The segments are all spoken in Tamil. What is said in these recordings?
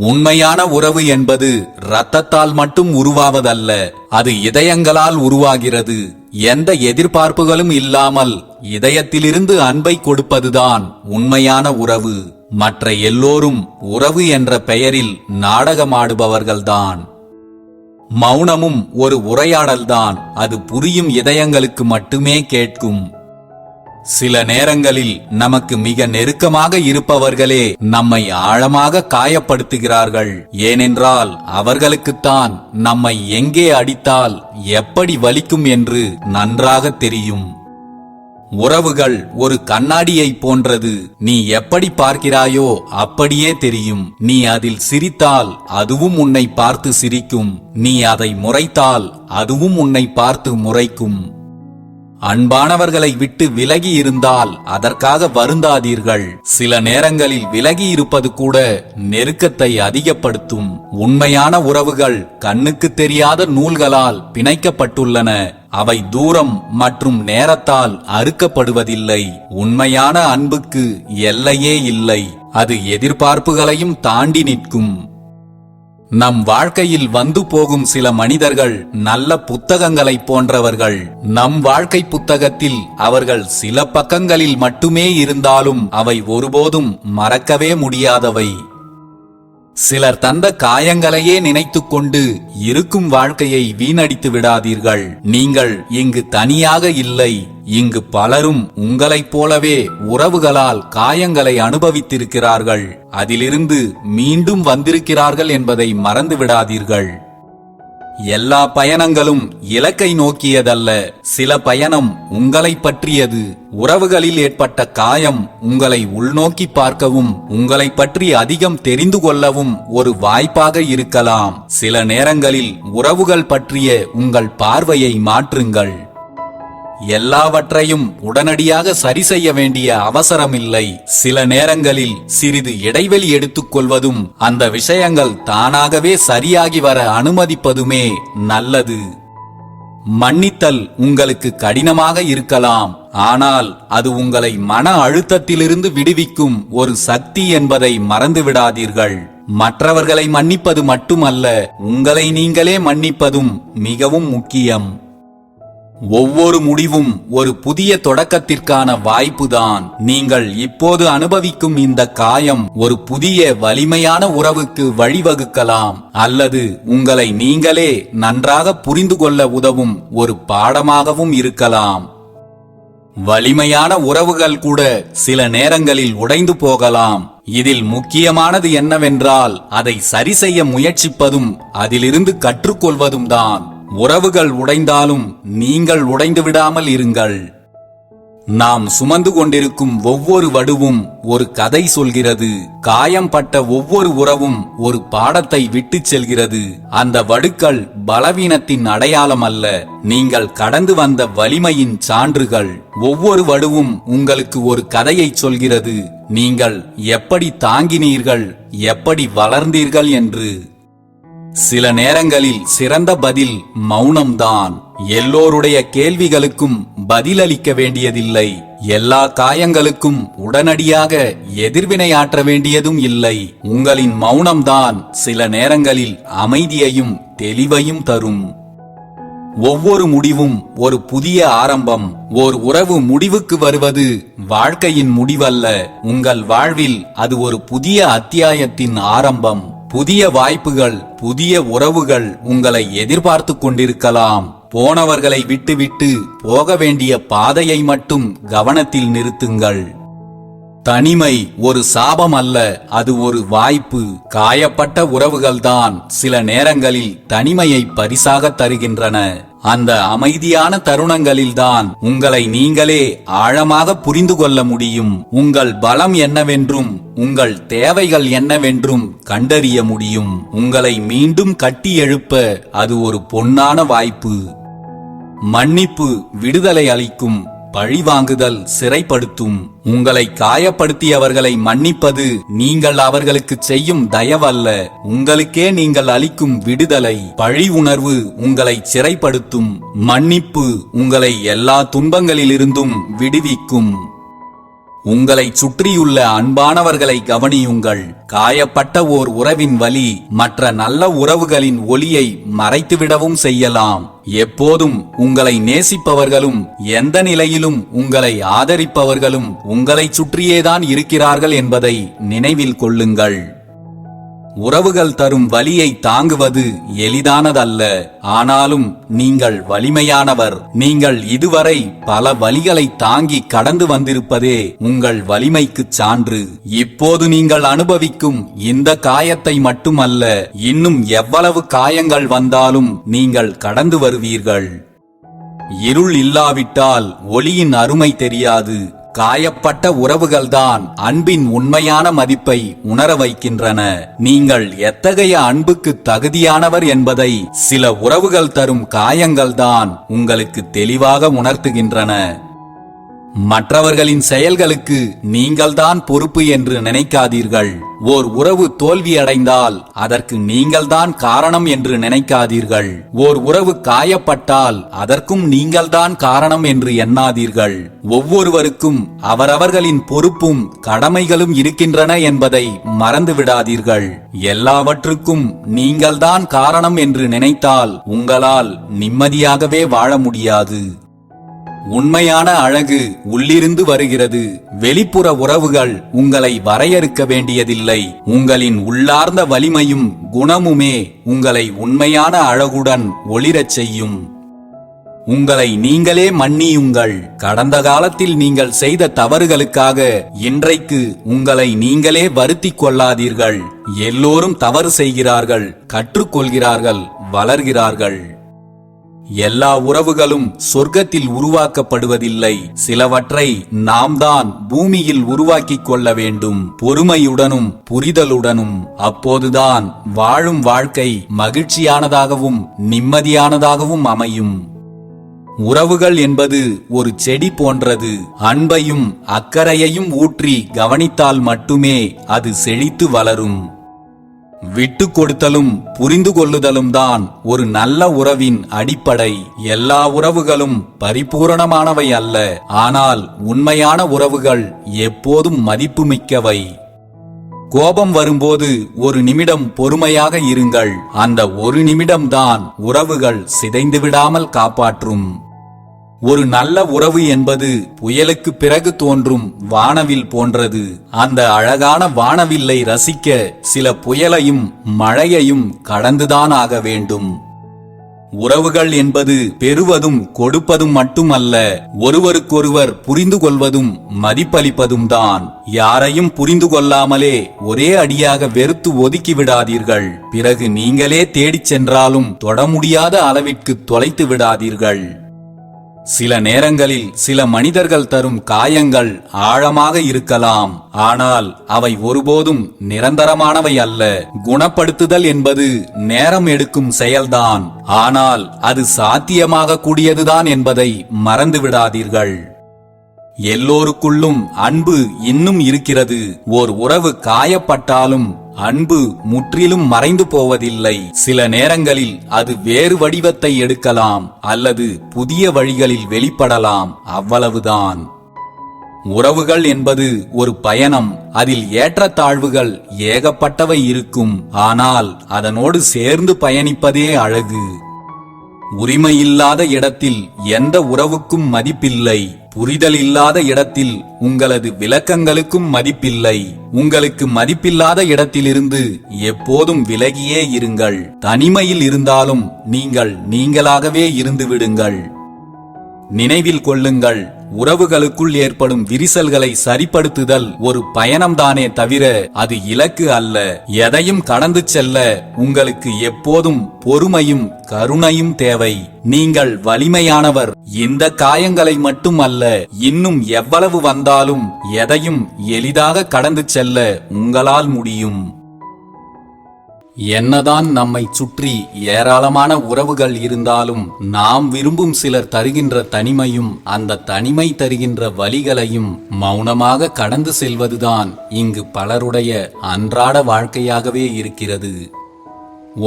உண்மையான உறவு என்பது இரத்தத்தால் மட்டும் உருவாவதல்ல, அது இதயங்களால் உருவாகிறது. எந்த எதிர்பார்ப்புகளும் இல்லாமல் இதயத்திலிருந்து அன்பை கொடுப்பதுதான் உண்மையான உறவு. மற்ற எல்லோரும் உறவு என்ற பெயரில் நாடகமாடுபவர்கள்தான். மௌனமும் ஒரு உரையாடல்தான். அது புரியும் இதயங்களுக்கு மட்டுமே கேட்கும். சில நேரங்களில் நமக்கு மிக நெருக்கமாக இருப்பவர்களே நம்மை ஆழமாக காயப்படுத்துகிறார்கள். ஏனென்றால் அவர்களுக்குத்தான் நம்மை எங்கே அடித்தால் எப்படி வலிக்கும் என்று நன்றாக தெரியும். உறவுகள் ஒரு கண்ணாடியை போன்றது. நீ எப்படி பார்க்கிறாயோ அப்படியே தெரியும். நீ அதில் சிரித்தால் அதுவும் உன்னை பார்த்து சிரிக்கும். நீ அதை முறைத்தால் அதுவும் உன்னை பார்த்து முறைக்கும். அன்பானவர்களை விட்டு விலகி இருந்தால் அதற்காக வருந்தாதீர்கள். சில நேரங்களில் விலகி இருப்பது கூட நெருக்கத்தை அதிகப்படுத்தும். உண்மையான உறவுகள் கண்ணுக்கு தெரியாத நூல்களால் பிணைக்கப்பட்டுள்ளன. அவை தூரம் மற்றும் நேரத்தால் அறுக்கப்படுவதில்லை. உண்மையான அன்புக்கு எல்லையே இல்லை. அது எதிர்பார்ப்புகளையும் தாண்டி நிற்கும். நம் வாழ்க்கையில் வந்து போகும் சில மனிதர்கள் நல்ல புத்தகங்களை போன்றவர்கள். நம் வாழ்க்கை புத்தகத்தில் அவர்கள் சில பக்கங்களில் மட்டுமே இருந்தாலும் அவை ஒருபோதும் மறக்கவே முடியாதவை. சிலர் தந்த காயங்களையே நினைத்துக் கொண்டு இருக்கும் வாழ்க்கையை வீணடித்து விடாதீர்கள். நீங்கள் இங்கு தனியாக இல்லை. இங்கு பலரும் உங்களைப் போலவே உறவுகளால் காயங்களை அனுபவித்திருக்கிறார்கள். அதிலிருந்து மீண்டும் வந்திருக்கிறார்கள் என்பதை மறந்து விடாதீர்கள். எல்லா பயணங்களும் இலக்கை நோக்கியதல்ல. சில பயணம் உங்களை பற்றியது. உறவுகளில் ஏற்பட்ட காயம் உங்களை உள்நோக்கி பார்க்கவும், உங்களை பற்றி அதிகம் தெரிந்து கொள்ளவும் ஒரு வாய்ப்பாக இருக்கலாம். சில நேரங்களில் உறவுகள் பற்றிய உங்கள் பார்வையை மாற்றுங்கள். எல்லாவற்றையும் உடனடியாக சரி செய்ய வேண்டிய அவசரமில்லை. சில நேரங்களில் சிறிது இடைவெளி எடுத்துக் கொள்வதும், அந்த விஷயங்கள் தானாகவே சரியாகி வர அனுமதிப்பதுமே நல்லது. மன்னித்தல் உங்களுக்கு கடினமாக இருக்கலாம், ஆனால் அது உங்களை மன அழுத்தத்திலிருந்து விடுவிக்கும் ஒரு சக்தி என்பதை மறந்துவிடாதீர்கள். மற்றவர்களை மன்னிப்பது மட்டுமல்ல, உங்களை நீங்களே மன்னிப்பதும் மிகவும் முக்கியம். ஒவ்வொரு முடிவும் ஒரு புதிய தொடக்கத்திற்கான வாய்ப்புதான். நீங்கள் இப்போது அனுபவிக்கும் இந்த காயம் ஒரு புதிய வலிமையான உறவுக்கு வழிவகுக்கலாம், அல்லது உங்களை நீங்களே நன்றாக புரிந்து கொள்ள உதவும் ஒரு பாடமாகவும் இருக்கலாம். வலிமையான உறவுகள் கூட சில நேரங்களில் உடைந்து போகலாம். இதில் முக்கியமானது என்னவென்றால் அதை சரி செய்ய முயற்சிப்பதும் அதிலிருந்து கற்றுக்கொள்வதும் தான். உறவுகள் உடைந்தாலும் நீங்கள் உடைந்து விடாமல் இருங்கள். நாம் சுமந்து கொண்டிருக்கும் ஒவ்வொரு வடுவும் ஒரு கதை சொல்கிறது. காயம் பட்ட ஒவ்வொரு உறவும் ஒரு பாடத்தை விட்டுச் செல்கிறது. அந்த வடுக்கள் பலவீனத்தின் அடையாளம் அல்ல, நீங்கள் கடந்து வந்த வலிமையின் சான்றுகள். ஒவ்வொரு வடுவும் உங்களுக்கு ஒரு கதையை சொல்கிறது. நீங்கள் எப்படி தாங்கினீர்கள், எப்படி வளர்ந்தீர்கள் என்று. சில நேரங்களில் சிறந்த பதில் மௌனம்தான். எல்லோருடைய கேள்விகளுக்கும் பதிலளிக்க வேண்டியதில்லை. எல்லா காயங்களுக்கும் உடனடியாக எதிர்வினையாற்ற வேண்டியதும் இல்லை. உங்களின் மௌனம்தான் சில நேரங்களில் அமைதியையும் தெளிவையும் தரும். ஒவ்வொரு முடிவும் ஒரு புதிய ஆரம்பம். ஓர் உறவு முடிவுக்கு வருவது வாழ்க்கையின் முடிவல்ல. உங்கள் வாழ்வில் அது ஒரு புதிய அத்தியாயத்தின் ஆரம்பம். புதிய வாய்ப்புகள், புதிய உறவுகள் உங்களை எதிர்பார்த்து கொண்டிருக்கலாம். போனவர்களை விட்டுவிட்டு போக வேண்டிய பாதையை மட்டும் கவனத்தில் நிறுத்துங்கள். தனிமை ஒரு சாபம் அல்ல, அது ஒரு வாய்ப்பு. காயப்பட்ட உறவுகள்தான் சில நேரங்களில் தனிமையை பரிசாக தருகின்றன. அந்த அமைதியான தருணங்களில்தான் உங்களை நீங்களே ஆழமாக புரிந்து கொள்ள முடியும். உங்கள் பலம் என்னவென்றும் உங்கள் தேவைகள் என்னவென்றும் கண்டறிய முடியும். உங்களை மீண்டும் கட்டி எழுப்ப அது ஒரு பொன்னான வாய்ப்பு. மன்னிப்பு விடுதலை அளிக்கும், பழிவாங்குதல் சிறைப்படுத்தும். உங்களை காயப்படுத்தியவர்களை மன்னிப்பது நீங்கள் அவர்களுக்கு செய்யும் தயவல்ல, உங்களுக்கே நீங்கள் அளிக்கும் விடுதலை. பழி உணர்வு உங்களை சிறைப்படுத்தும். மன்னிப்பு உங்களை எல்லா துன்பங்களிலிருந்தும் விடுவிக்கும். உங்களை சுற்றியுள்ள அன்பானவர்களை கவனியுங்கள். காயப்பட்ட ஓர் உறவின் வலி மற்ற நல்ல உறவுகளின் ஒளியை மறைத்துவிடவும் செய்யலாம். எப்போதும் உங்களை நேசிப்பவர்களும் எந்த நிலையிலும் உங்களை ஆதரிப்பவர்களும் உங்களை சுற்றியேதான் இருக்கிறார்கள் என்பதை நினைவில் கொள்ளுங்கள். உறவுகள் தரும் வலியை தாங்குவது எளிதானதல்ல. ஆனாலும் நீங்கள் வலிமையானவர். நீங்கள் இதுவரை பல வலிகளை தாங்கி கடந்து வந்திருப்பதே உங்கள் வலிமைக்குச் சான்று. இப்போது நீங்கள் அனுபவிக்கும் இந்த காயத்தை மட்டுமல்ல, இன்னும் எவ்வளவு காயங்கள் வந்தாலும் நீங்கள் கடந்து வருவீர்கள். இருள் இல்லாவிட்டால் ஒளியின் அருமை தெரியாது. காயப்பட்ட உறவுகள்தான் அன்பின் உண்மையான மதிப்பை உணர வைக்கின்றன. நீங்கள் எத்தகைய அன்புக்கு தகுதியானவர் என்பதை சில உறவுகள் தரும் காயங்கள்தான் உங்களுக்கு தெளிவாக உணர்த்துகின்றன. மற்றவர்களின் செயல்களுக்கு நீங்கள்தான் பொறுப்பு என்று நினைக்காதீர்கள். ஓர் உறவு தோல்வியடைந்தால் அதற்கு நீங்கள்தான் காரணம் என்று நினைக்காதீர்கள். ஓர் உறவு காயப்பட்டால் அதற்கும் நீங்கள்தான் காரணம் என்று எண்ணாதீர்கள். ஒவ்வொருவருக்கும் அவரவர்களின் பொறுப்பும் கடமைகளும் இருக்கின்றன என்பதை மறந்து விடாதீர்கள். எல்லாவற்றுக்கும் நீங்கள்தான் காரணம் என்று நினைத்தால் உங்களால் நிம்மதியாகவே வாழ முடியாது. உண்மையான அழகு உள்ளிருந்து வருகிறது. வெளிப்புற உறவுகள் உங்களை வரையறுக்க வேண்டியதில்லை. உங்களின் உள்ளார்ந்த வலிமையும் குணமுமே உங்களை உண்மையான அழகுடன் ஒளிரச் செய்யும். உங்களை நீங்களே மன்னியுங்கள். கடந்த காலத்தில் நீங்கள் செய்த தவறுகளுக்காக இன்றைக்கு உங்களை நீங்களே வருத்திக் கொள்ளாதீர்கள். எல்லோரும் தவறு செய்கிறார்கள், கற்றுக்கொள்கிறார்கள், வளர்கிறார்கள். எல்லா உறவுகளும் சொர்க்கத்தில் உருவாக்கப்படுவதில்லை. சிலவற்றை நாம் தான் பூமியில் உருவாக்கிக் கொள்ள வேண்டும், பொறுமையுடனும் புரிதலுடனும். அப்போதுதான் வாழும் வாழ்க்கை மகிழ்ச்சியானதாகவும் நிம்மதியானதாகவும் அமையும். உறவுகள் என்பது ஒரு செடி போன்றது. அன்பையும் அக்கறையையும் ஊற்றி கவனித்தால் மட்டுமே அது செழித்து வளரும். விட்டு கொடுத்தலும் புரிந்து கொள்ளுதலும் தான் ஒரு நல்ல உறவின் அடிப்படை. எல்லா உறவுகளும் பரிபூரணமானவை அல்ல. ஆனால் உண்மையான உறவுகள் எப்போதும் மதிப்புமிக்கவை. கோபம் வரும்போது ஒரு நிமிடம் பொறுமையாக இருங்கள். அந்த ஒரு நிமிடம்தான் உறவுகள் சிதைந்து விடாமல் காப்பாற்றும். ஒரு நல்ல உறவு என்பது புயலுக்கு பிறகு தோன்றும் வானவில் போன்றது. அந்த அழகான வானவில்லை ரசிக்க சில புயலையும் மழையையும் கடந்துதான் ஆக வேண்டும். உறவுகள் என்பது பெறுவதும் கொடுப்பதும் மட்டுமல்ல, ஒருவருக்கொருவர் புரிந்து கொள்வதும் மதிப்பளிப்பதும் தான். யாரையும் புரிந்து கொள்ளாமலே ஒரே அடியாக வெறுத்து ஒதுக்கி விடாதீர்கள். பிறகு நீங்களே தேடிச் சென்றாலும் தொட முடியாத அளவிற்கு தொலைத்து விடாதீர்கள். சில நேரங்களில் சில மனிதர்கள் தரும் காயங்கள் ஆழமாக இருக்கலாம். ஆனால் அவை ஒருபோதும் நிரந்தரமானவை அல்ல. குணப்படுத்துதல் என்பது நேரம் எடுக்கும் செயல்தான். ஆனால் அது சாத்தியமாக கூடியதுதான் என்பதை மறந்து விடாதீர்கள். எல்லோருக்குள்ளும் அன்பு இன்னும் இருக்கிறது. ஓர் உறவு காயப்பட்டாலும் அன்பு முற்றிலும் மறைந்து போவதில்லை. சில நேரங்களில் அது வேறு வடிவத்தை எடுக்கலாம் அல்லது புதிய வழிகளில் வெளிப்படலாம். அவ்வளவுதான். உறவுகள் என்பது ஒரு பயணம். அதில் ஏற்றத்தாழ்வுகள் ஏகப்பட்டவை இருக்கும். ஆனால் அதனோடு சேர்ந்து பயணிப்பதே அழகு. உரிமையில்லாத இடத்தில் எந்த உறவுக்கும் மதிப்பில்லை. புரிதல் இல்லாத இடத்தில் உங்களது விளக்கங்களுக்கும் மதிப்பில்லை. உங்களுக்கு மதிப்பில்லாத இடத்திலிருந்து எப்போதும் விலகியே இருங்கள். தனிமையில் இருந்தாலும் நீங்கள் நீங்களாகவே இருந்து விடுங்கள். நினைவில் கொள்ளுங்கள், உறவுகளுக்குள் ஏற்படும் விரிசல்களை சரிப்படுத்துதல் ஒரு பயணம்தானே தவிர அது இலக்கு அல்ல. எதையும் கடந்து செல்ல உங்களுக்கு எப்போதும் பொறுமையும் கருணையும் தேவை. நீங்கள் வலிமையானவர். இந்த காயங்களை மட்டும் அல்ல, இன்னும் எவ்வளவு வந்தாலும் எதையும் எளிதாக கடந்து செல்ல உங்களால் முடியும். என்னதான் நம்மை சுற்றி ஏராளமான உறவுகள் இருந்தாலும் நாம் விரும்பும் சிலர் தருகின்ற தனிமையும் அந்த தனிமை தருகின்ற வலிகளையும் மௌனமாக கடந்து செல்வதுதான் இங்கு பலருடைய அன்றாட வாழ்க்கையாகவே இருக்கிறது.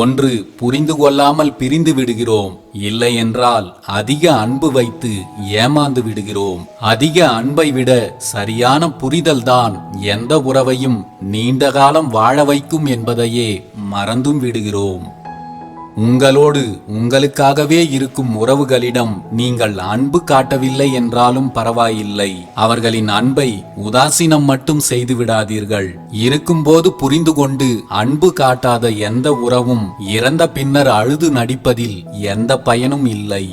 ஒன்று புரிந்து கொள்ளாமல் பிரிந்து விடுகிறோம், இல்லை என்றால் அதிக அன்பு வைத்து ஏமாந்து விடுகிறோம். அதிக அன்பை விட சரியான புரிதல்தான் எந்த உறவையும் நீண்ட காலம் வாழ வைக்கும் என்பதையே மறந்தும் விடுகிறோம். உங்களோடு உங்களுக்காகவே இருக்கும் உறவுகளிடம் நீங்கள் அன்பு காட்டவில்லை என்றாலும் பரவாயில்லை. அவர்களின் அன்பை உதாசீனம் மட்டும் செய்து விடாதீர்கள். இருக்கும்போது புரிந்து கொண்டு அன்பு காட்டாத எந்த உறவும் இறந்த பின்னர் அழுது நடிப்பதில் எந்த பயனும் இல்லை.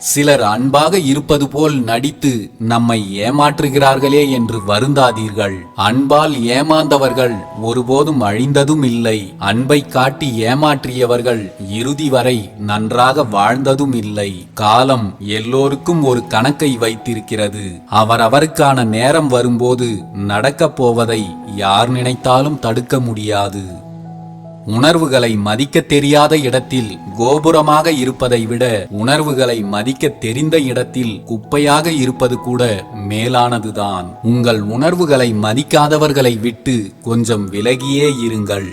சிலர் அன்பாக இருப்பது போல் நடித்து நம்மை ஏமாற்றுகிறார்களே என்று வருந்தாதீர்கள். அன்பால் ஏமாந்தவர்கள் ஒருபோதும் அழிந்ததும் இல்லை. அன்பை காட்டி ஏமாற்றியவர்கள் இறுதி வரை நன்றாக வாழ்ந்ததும் இல்லை. காலம் எல்லோருக்கும் ஒரு கணக்கை வைத்திருக்கிறது. அவரவருக்கான நேரம் வரும்போது நடக்கப் போவதை யார் நினைத்தாலும் தடுக்க முடியாது. உணர்வுகளை மதிக்க தெரியாத இடத்தில் கோபுரமாக இருப்பதை விட உணர்வுகளை மதிக்க தெரிந்த இடத்தில் குப்பையாக இருப்பது கூட மேலானதுதான். உங்கள் உணர்வுகளை மதிக்காதவர்களை விட்டு கொஞ்சம் விலகியே இருங்கள்.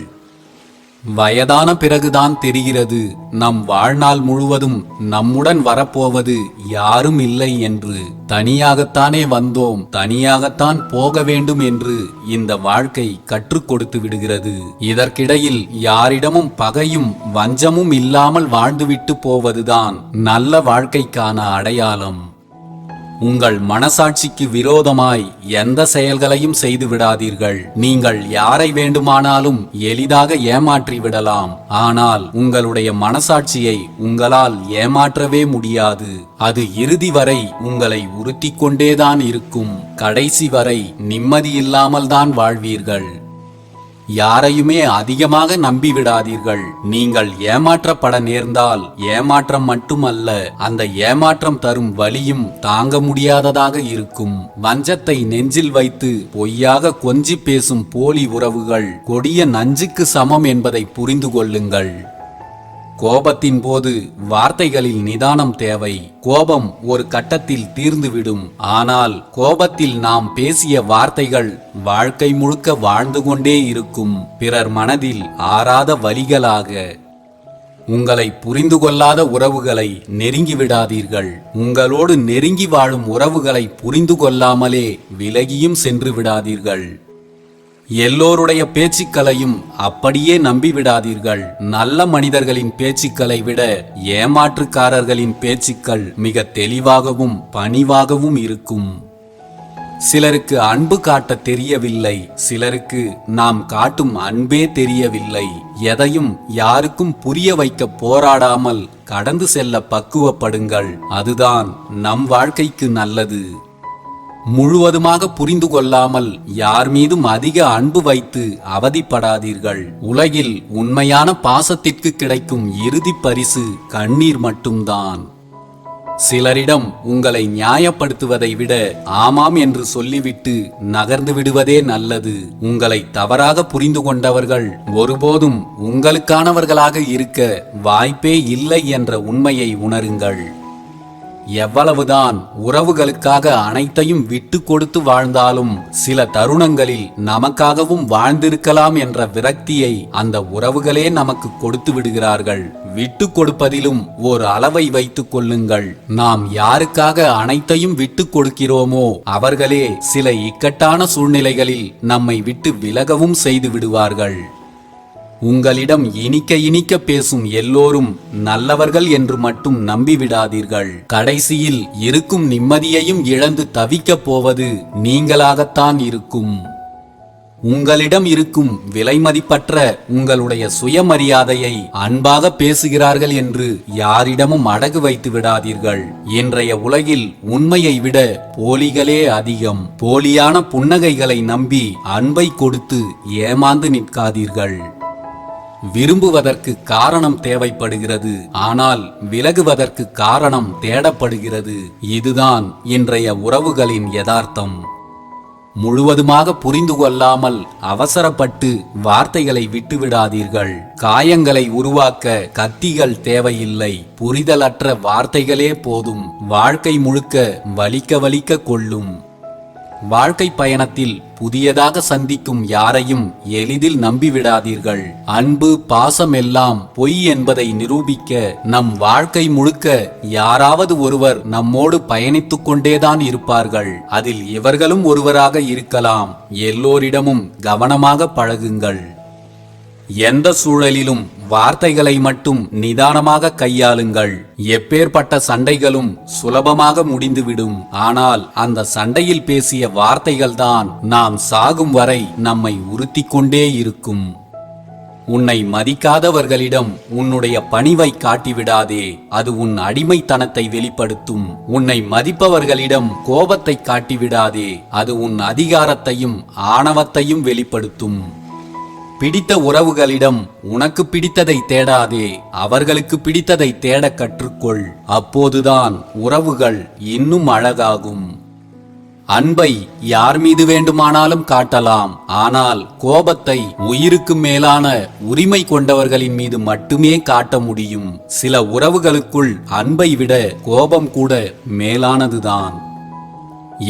வயதான பிறகுதான் தெரிகிறது நம் வாழ்நாள் முழுவதும் நம்முடன் வரப்போவது யாரும் இல்லை என்று. தனியாகத்தானே வந்தோம், தனியாகத்தான் போக வேண்டும் என்று இந்த வாழ்க்கை கற்றுக் கொடுத்து விடுகிறது. இதற்கிடையில் யாரிடமும் பகையும் வஞ்சமும் இல்லாமல் வாழ்ந்துவிட்டு போவதுதான் நல்ல வாழ்க்கைக்கான அடையாளம். உங்கள் மனசாட்சிக்கு விரோதமாய் எந்த செயல்களையும் செய்து விடாதீர்கள். நீங்கள் யாரை வேண்டுமானாலும் எளிதாக ஏமாற்றி விடலாம். ஆனால் உங்களுடைய மனசாட்சியை உங்களால் ஏமாற்றவே முடியாது. அது இறுதி வரை உங்களை உறுத்திக் கொண்டேதான் இருக்கும். கடைசி வரை நிம்மதியில்லாமல் தான் வாழ்வீர்கள். யாரையுமே அதிகமாக நம்பிவிடாதீர்கள். நீங்கள் ஏமாற்றப்பட நேர்ந்தால் ஏமாற்றம் மட்டுமல்ல, அந்த ஏமாற்றம் தரும் வலியும் தாங்க முடியாததாக இருக்கும். வஞ்சத்தை நெஞ்சில் வைத்து பொய்யாக கொஞ்சி பேசும் போலி உறவுகள் கொடிய நஞ்சுக்கு சமம் என்பதை புரிந்து கொள்ளுங்கள். கோபத்தின் போது வார்த்தைகளில் நிதானம் தேவை. கோபம் ஒரு கட்டத்தில் தீர்ந்துவிடும். ஆனால் கோபத்தில் நாம் பேசிய வார்த்தைகள் வாழ்க்கை முழுக்க வாழ்ந்து கொண்டே இருக்கும், பிறர் மனதில் ஆறாத வலிகளாக. உங்களை புரிந்து கொள்ளாத உறவுகளை நெருங்கி விடாதீர்கள். உங்களோடு நெருங்கி வாழும் உறவுகளை புரிந்து கொள்ளாமலே விலகியும் சென்று விடாதீர்கள். எல்லோருடைய பேச்சுக்களையும் அப்படியே நம்பிவிடாதீர்கள். நல்ல மனிதர்களின் பேச்சுக்களை விட ஏமாற்றுக்காரர்களின் பேச்சுக்கள் மிக தெளிவாகவும் பணிவாகவும் இருக்கும். சிலருக்கு அன்பு காட்ட தெரியவில்லை, சிலருக்கு நாம் காட்டும் அன்பே தெரியவில்லை. எதையும் யாருக்கும் புரிய வைக்க போராடாமல் கடந்து செல்ல பக்குவப்படுங்கள். அதுதான் நம் வாழ்க்கைக்கு நல்லது. முழுவதுமாக புரிந்து கொள்ளாமல் யார் மீதும் அதிக அன்பு வைத்து அவதிப்படாதீர்கள். உலகில் உண்மையான பாசத்திற்கு கிடைக்கும் இறுதி பரிசு கண்ணீர் மட்டும்தான். சிலரிடம் உங்களை நியாயப்படுத்துவதை விட ஆமாம் என்று சொல்லிவிட்டு நகர்ந்து விடுவதே நல்லது. உங்களை தவறாக புரிந்து கொண்டவர்கள் ஒருபோதும் உங்களுக்கானவர்களாக இருக்க வாய்ப்பே இல்லை என்ற உண்மையை உணருங்கள். எவ்வளவுதான் உறவுகளுக்காக அனைத்தையும் விட்டு கொடுத்து வாழ்ந்தாலும் சில தருணங்களில் நமக்காகவும் வாழ்ந்திருக்கலாம் என்ற விரக்தியை அந்த உறவுகளே நமக்கு கொடுத்து விடுகிறார்கள். விட்டு கொடுப்பதிலும் ஒரு அளவை வைத்துக் கொள்ளுங்கள். நாம் யாருக்காக அனைத்தையும் விட்டு கொடுக்கிறோமோ அவர்களே சில இக்கட்டான சூழ்நிலைகளில் நம்மை விட்டு விலகவும் செய்து விடுவார்கள். உங்களிடம் இனிக்க இனிக்க பேசும் எல்லோரும் நல்லவர்கள் என்று மட்டும் நம்பிவிடாதீர்கள். கடைசியில் இருக்கும் நிம்மதியையும் இழந்து தவிக்கப் போவது நீங்களாகத்தான் இருக்கும். உங்களிடம் இருக்கும் விலைமதிப்பற்ற உங்களுடைய சுயமரியாதையை அன்பாக பேசுகிறார்கள் என்று யாரிடமும் அடகு வைத்து விடாதீர்கள். இன்றைய உலகில் உண்மையை விட போலிகளே அதிகம். போலியான புன்னகைகளை நம்பி அன்பை கொடுத்து ஏமாந்து நிற்காதீர்கள். விரும்புவதற்கு காரணம் தேவைப்படுகிறது, ஆனால் விலகுவதற்கு காரணம் தேடப்படுகிறது. இதுதான் இன்றைய உறவுகளின் யதார்த்தம். முழுவதுமாக புரிந்து கொள்ளாமல் அவசரப்பட்டு வார்த்தைகளை விட்டுவிடாதீர்கள். காயங்களை உருவாக்க கத்திகள் தேவையில்லை, புரிதலற்ற வார்த்தைகளே போதும். வாழ்க்கை முழுக்க வலிக்க வலிக்க கொள்ளும். வாழ்க்கை பயணத்தில் புதியதாக சந்திக்கும் யாரையும் எளிதில் நம்பிவிடாதீர்கள். அன்பு பாசம் எல்லாம் பொய் என்பதை நிரூபிக்க நம் வாழ்க்கை முழுக்க யாராவது ஒருவர் நம்மோடு பயணித்துக் கொண்டேதான் இருப்பார்கள். அதில் இவர்களும் ஒருவராக இருக்கலாம். எல்லோரிடமும் கவனமாக பழகுங்கள். எந்த சூழலிலும் வார்த்தைகளை மட்டும் நிதானமாக கையாளுங்கள். எப்பேற்பட்ட சண்டைகளும் சுலபமாக முடிந்துவிடும். ஆனால் அந்த சண்டையில் பேசிய வார்த்தைகள்தான் நாம் சாகும் வரை நம்மை உறுத்திக் கொண்டே இருக்கும். உன்னை மதிக்காதவர்களிடம் உன்னுடைய பணிவை காட்டிவிடாதே. அது உன் அடிமைத்தனத்தை வெளிப்படுத்தும். உன்னை மதிப்பவர்களிடம் கோபத்தை காட்டிவிடாதே. அது உன் அதிகாரத்தையும் ஆணவத்தையும் வெளிப்படுத்தும். பிடித்த உறவுகளிடம் உனக்கு பிடித்ததை தேடாதே, அவர்களுக்கு பிடித்ததை தேட கற்றுக்கொள். அப்போதுதான் உறவுகள் இன்னும் அழகாகும். அன்பை யார் மீது வேண்டுமானாலும் காட்டலாம். ஆனால் கோபத்தை உயிருக்கு மேலான உரிமை கொண்டவர்களின் மீது மட்டுமே காட்ட முடியும். சில உறவுகளுக்குள் அன்பை விட கோபம் கூட மேலானதுதான்.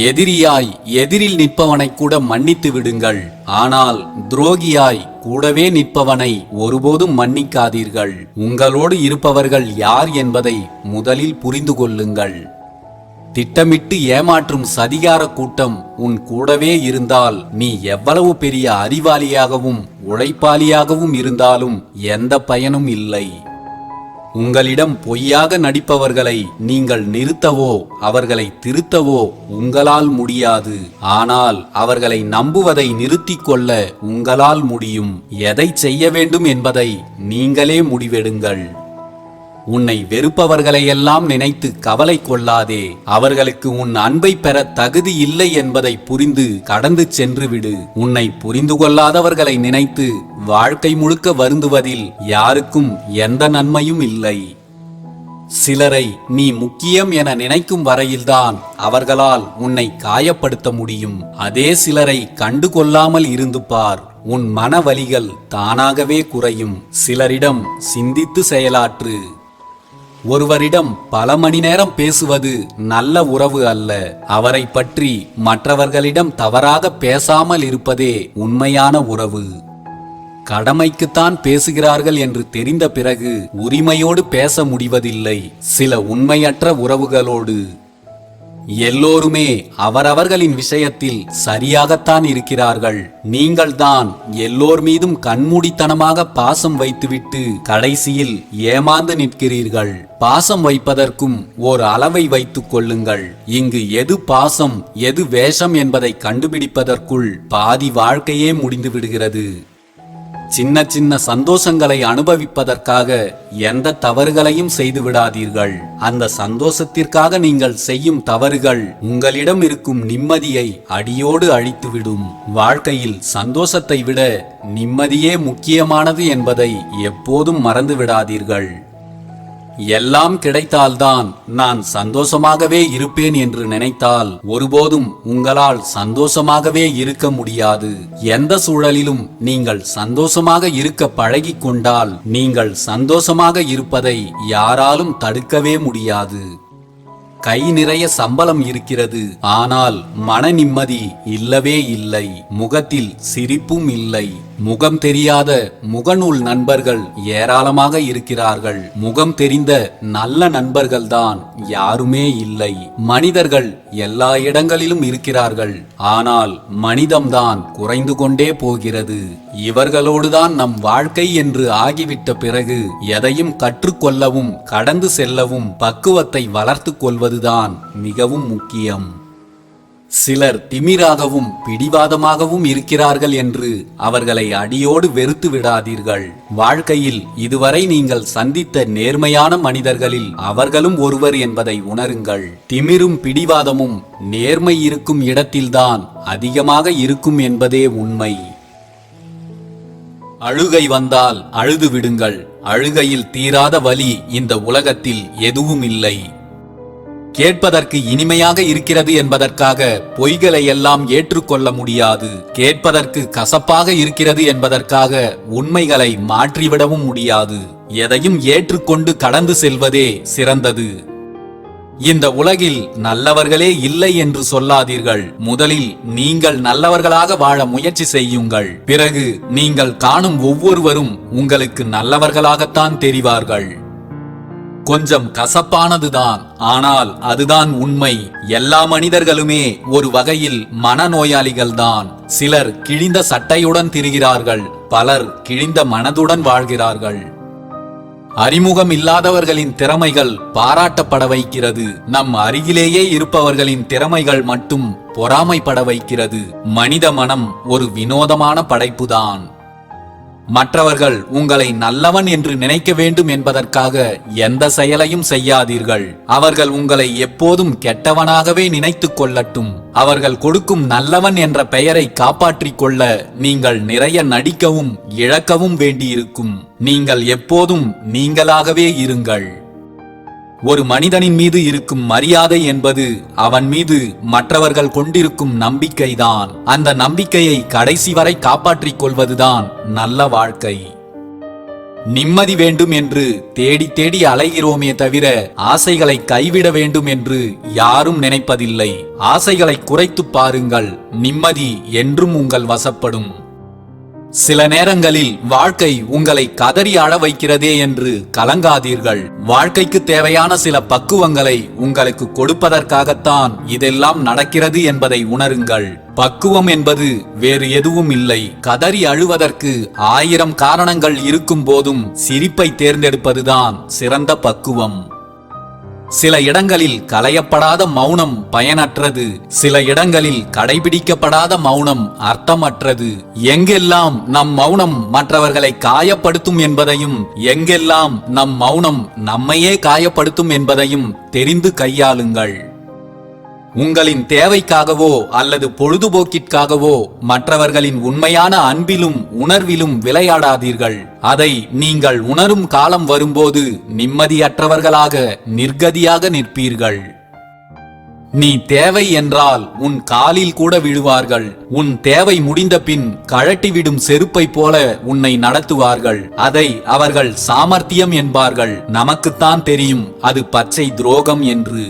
எதிரியாய் எதிரில் நிற்பவனை கூட மன்னித்து விடுங்கள். ஆனால் துரோகியாய் கூடவே நிற்பவனை ஒருபோதும் மன்னிக்காதீர்கள். உங்களோடு இருப்பவர்கள் யார் என்பதை முதலில் புரிந்து கொள்ளுங்கள். திட்டமிட்டு ஏமாற்றும் சதிகார கூட்டம் உன் கூடவே இருந்தால் நீ எவ்வளவு பெரிய அறிவாளியாகவும் உழைப்பாளியாகவும் இருந்தாலும் எந்த பயனும் இல்லை. உங்களிடம் பொய்யாக நடிப்பவர்களை நீங்கள் நிறுத்தவோ அவர்களை திருத்தவோ உங்களால் முடியாது. ஆனால் அவர்களை நம்புவதை நிறுத்திக் கொள்ள உங்களால் முடியும். எதை செய்ய வேண்டும் என்பதை நீங்களே முடிவெடுங்கள். உன்னை வெறுப்பவர்களையெல்லாம் நினைத்து கவலை கொள்ளாதே. அவர்களுக்கு உன் அன்பை பெற தகுதி இல்லை என்பதை புரிந்து கடந்து சென்று விடு. உன்னை புரிந்து கொள்ளாதவர்களை நினைத்து வாழ்க்கை முழுக்க வருந்துவதில் யாருக்கும் எந்த நன்மையும் இல்லை. சிலரை நீ முக்கியம் என நினைக்கும் வரையில்தான் அவர்களால் உன்னை காயப்படுத்த முடியும். அதே சிலரை கண்டுகொள்ளாமல் இருந்து பார். உன் மன வலிகள் தானாகவே குறையும். சிலரிடம் சிந்தித்து செயலாற்று. ஒருவரிடம் பல மணி நேரம் பேசுவது நல்ல உறவு அல்ல. அவரை பற்றி மற்றவர்களிடம் தவறாக பேசாமல் இருப்பதே உண்மையான உறவு. கடமைக்குத்தான் பேசுகிறார்கள் என்று தெரிந்த பிறகு உரிமையோடு பேச முடிவதில்லை சில உண்மையற்ற உறவுகளோடு. எல்லோருமே அவரவர்களின் விஷயத்தில் சரியாகத்தான் இருக்கிறார்கள். நீங்கள்தான் எல்லோர் மீதும் கண்மூடித்தனமாக பாசம் வைத்துவிட்டு கடைசியில் ஏமாந்து நிற்கிறீர்கள். பாசம் வைப்பதற்கும் ஓர் அளவை வைத்துக் கொள்ளுங்கள். இங்கு எது பாசம் எது வேஷம் என்பதை கண்டுபிடிப்பதற்குள் பாதி வாழ்க்கையே முடிந்து விடுகிறது. சின்ன சின்ன சந்தோஷங்களை அனுபவிப்பதற்காக எந்த தவறுகளையும் செய்து விடாதீர்கள். அந்த சந்தோஷத்திற்காக நீங்கள் செய்யும் தவறுகள் உங்களிடம் இருக்கும் நிம்மதியை அடியோடு அழித்துவிடும். வாழ்க்கையில் சந்தோஷத்தை விட நிம்மதியே முக்கியமானது என்பதை எப்போதும் மறந்து விடாதீர்கள். எல்லாம் கிடைத்தால்தான் நான் சந்தோஷமாகவே இருப்பேன் என்று நினைத்தால் ஒருபோதும் உங்களால் சந்தோஷமாகவே இருக்க முடியாது. எந்த சூழலிலும் நீங்கள் சந்தோஷமாக இருக்க பழகிக் கொண்டால் நீங்கள் சந்தோஷமாக இருப்பதை யாராலும் தடுக்கவே முடியாது. கை நிறைய சம்பளம் இருக்கிறது, ஆனால் மன நிம்மதி இல்லவே இல்லை. முகத்தில் சிரிப்பும் இல்லை. முகம் தெரியாத முகநூல் நண்பர்கள் ஏராளமாக இருக்கிறார்கள். முகம் தெரிந்த நல்ல நண்பர்கள்தான் யாருமே இல்லை. மனிதர்கள் எல்லா இடங்களிலும் இருக்கிறார்கள், ஆனால் மனிதம்தான் குறைந்து கொண்டே போகிறது. இவர்களோடுதான் நம் வாழ்க்கை என்று ஆகிவிட்ட பிறகு எதையும் கற்றுக்கொள்ளவும் கடந்து செல்லவும் பக்குவத்தை வளர்த்து கொள்வதுதான் மிகவும் முக்கியம். சிலர் திமிராகவும் பிடிவாதமாகவும் இருக்கிறார்கள் என்று அவர்களை அடியோடு வெறுத்து விடாதீர்கள். வாழ்க்கையில் இதுவரை நீங்கள் சந்தித்த நேர்மையான மனிதர்களில் அவர்களும் ஒருவர் என்பதை உணருங்கள். திமிரும் பிடிவாதமும் நேர்மை இருக்கும் இடத்தில்தான் அதிகமாக இருக்கும் என்பதே உண்மை. அழுகை வந்தால் அழுது விடுங்கள். அழுகையில் தீராத வலி இந்த உலகத்தில் எதுவும் இல்லை. கேட்பதற்கு இனிமையாக இருக்கிறது என்பதற்காக பொய்களை எல்லாம் ஏற்றுக்கொள்ள முடியாது. கேட்பதற்கு கசப்பாக இருக்கிறது என்பதற்காக உண்மைகளை மாற்றிவிடவும் முடியாது. எதையும் ஏற்றுக்கொண்டு கடந்து செல்வதே சிறந்தது. இந்த உலகில் நல்லவர்களே இல்லை என்று சொல்லாதீர்கள். முதலில் நீங்கள் நல்லவர்களாக வாழ முயற்சி செய்யுங்கள். பிறகு நீங்கள் காணும் ஒவ்வொருவரும் உங்களுக்கு நல்லவர்களாகத்தான் தெரிவார்கள். கொஞ்சம் கசப்பானதுதான், ஆனால் அதுதான் உண்மை. எல்லா மனிதர்களுமே ஒரு வகையில் மனநோயாளிகள்தான். சிலர் கிழிந்த சட்டையுடன் திரிகிறார்கள், பலர் கிழிந்த மனதுடன் வாழ்கிறார்கள். அறிமுகம் இல்லாதவர்களின் திறமைகள் பாராட்டப்பட வைக்கிறது. நம் அருகிலேயே இருப்பவர்களின் திறமைகள் மட்டும் பொறாமைப்பட வைக்கிறது. மனித மனம் ஒரு வினோதமான படைப்புதான். மற்றவர்கள் உங்களை நல்லவன் என்று நினைக்க வேண்டும் என்பதற்காக எந்த செயலையும் செய்யாதீர்கள். அவர்கள் உங்களை எப்போதும் கெட்டவனாகவே நினைத்துக் கொள்ளட்டும். அவர்கள் கொடுக்கும் நல்லவன் என்ற பெயரை காப்பாற்றிக் கொள்ள நீங்கள் நிறைய நடிக்கவும் இழக்கவும் வேண்டியிருக்கும். நீங்கள் எப்போதும் நீங்களாகவே இருங்கள். ஒரு மனிதனின் மீது இருக்கும் மரியாதை என்பது அவன் மீது மற்றவர்கள் கொண்டிருக்கும் நம்பிக்கைதான். அந்த நம்பிக்கையை கடைசி வரை காப்பாற்றிக் கொள்வதுதான் நல்ல வாழ்க்கை. நிம்மதி வேண்டும் என்று தேடி தேடி அலைகிறோமே தவிர ஆசைகளை கைவிட வேண்டும் என்று யாரும் நினைப்பதில்லை. ஆசைகளை குறைத்து பாருங்கள், நிம்மதி என்றும் உங்கள் வசப்படும். சில நேரங்களில் வாழ்க்கை உங்களை கதறி அழ வைக்கிறதே என்று கலங்காதீர்கள். வாழ்க்கைக்கு தேவையான சில பக்குவங்களை உங்களுக்கு கொடுப்பதற்காகத்தான் இதெல்லாம் நடக்கிறது என்பதை உணருங்கள். பக்குவம் என்பது வேறு எதுவும் இல்லை. கதறி அழுவதற்கு 1000 காரணங்கள் இருக்கும் போதும் சிரிப்பை தேர்ந்தெடுப்பதுதான் சிறந்த பக்குவம். சில இடங்களில் களையப்படாத மௌனம் பயனற்றது. சில இடங்களில் கடைபிடிக்கப்படாத மௌனம் அர்த்தமற்றது. எங்கெல்லாம் நம் மௌனம் மற்றவர்களை காயப்படுத்தும் என்பதையும், எங்கெல்லாம் நம் மௌனம் நம்மையே காயப்படுத்தும் என்பதையும் தெரிந்து கையாளுங்கள். உங்களின் தேவைக்காகவோ அல்லது பொழுதுபோக்கிற்காகவோ மற்றவர்களின் உண்மையான அன்பிலும் உணர்விலும் விளையாடாதீர்கள். அதை நீங்கள் உணரும் காலம் வரும்போது நிம்மதியற்றவர்களாக நிர்கதியாக நிற்பீர்கள். நீ தேவை என்றால் உன் காலில் கூட விழுவார்கள். உன் தேவை முடிந்த பின் கழட்டிவிடும் செருப்பை போல உன்னை நடத்துவார்கள். அதை அவர்கள் சாமர்த்தியம் என்பார்கள். நமக்குத்தான் தெரியும் அது பச்சை துரோகம் என்று.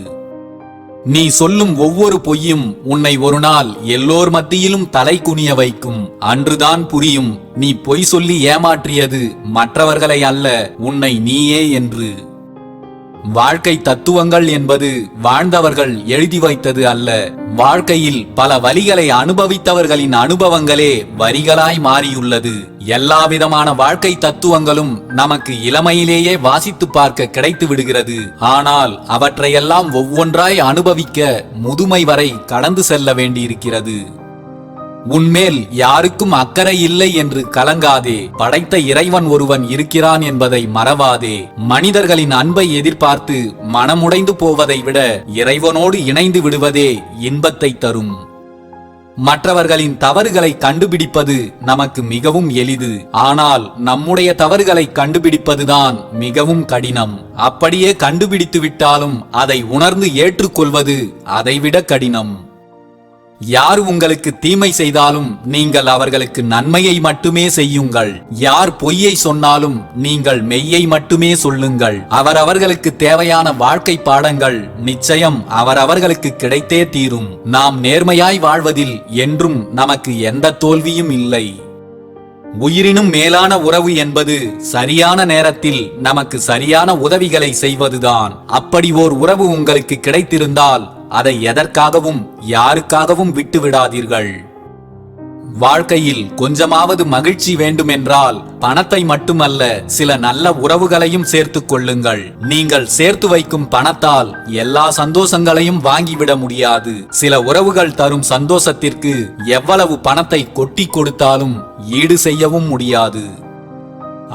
நீ சொல்லும் ஒவ்வொரு பொய்யும் உன்னை ஒரு நாள் எல்லோர் மத்தியிலும் தலை குனிய வைக்கும். அன்றுதான் புரியும் நீ பொய் சொல்லி ஏமாற்றியது மற்றவர்களை அல்ல, உன்னை நீயே என்று. வாழ்க்கை தத்துவங்கள் என்பது வாழ்ந்தவர்கள் எழுதி வைத்தது அல்ல. வாழ்க்கையில் பல வழிகளை அனுபவித்தவர்களின் அனுபவங்களே வரிகளாய் மாறியுள்ளது. எல்லாவிதமான வாழ்க்கை தத்துவங்களும் நமக்கு இளமையிலேயே வாசித்து பார்க்க கிடைத்து விடுகிறது. ஆனால் அவற்றையெல்லாம் ஒவ்வொன்றாய் அனுபவிக்க முதுமை வரை கடந்து செல்ல வேண்டியிருக்கிறது. உன்மேல் யாருக்கும் அக்கறை இல்லை என்று கலங்காதே. படைத்த இறைவன் ஒருவன் இருக்கிறான் என்பதை மறவாதே. மனிதர்களின் அன்பை எதிர்பார்த்து மனமுடைந்து போவதை விட இறைவனோடு இணைந்து விடுவதே இன்பத்தை தரும். மற்றவர்களின் தவறுகளை கண்டுபிடிப்பது நமக்கு மிகவும் எளிது. ஆனால் நம்முடைய தவறுகளை கண்டுபிடிப்பதுதான் மிகவும் கடினம். அப்படியே கண்டுபிடித்து விட்டாலும் அதை உணர்ந்து ஏற்றுக்கொள்வது அதைவிட கடினம். யார் உங்களுக்கு தீமை செய்தாலும் நீங்கள் அவர்களுக்கு நன்மையை மட்டுமே செய்யுங்கள். யார் பொய்யை சொன்னாலும் நீங்கள் மெய்யை மட்டுமே சொல்லுங்கள். அவரவர்களுக்கு தேவையான வாழ்க்கை பாடங்கள் நிச்சயம் அவரவர்களுக்கு கிடைத்தே தீரும். நாம் நேர்மையாய் வாழ்வதில் என்றும் நமக்கு எந்த தோல்வியும் இல்லை. உயிரினும் மேலான உறவு என்பது சரியான நேரத்தில் நமக்கு சரியான உதவிகளை செய்வதுதான். அப்படி ஓர் உறவு உங்களுக்கு கிடைத்திருந்தால் அதை எதற்காகவும் யாருக்காகவும் விட்டுவிடாதீர்கள். வாழ்க்கையில் கொஞ்சமாவது மகிழ்ச்சி வேண்டுமென்றால் பணத்தை மட்டுமல்ல, சில நல்ல உறவுகளையும் சேர்த்துக் கொள்ளுங்கள். நீங்கள் சேர்த்து வைக்கும் பணத்தால் எல்லா சந்தோஷங்களையும் வாங்கிவிட முடியாது. சில உறவுகள் தரும் சந்தோஷத்திற்கு எவ்வளவு பணத்தை கொட்டி கொடுத்தாலும் ஈடு செய்யவும் முடியாது.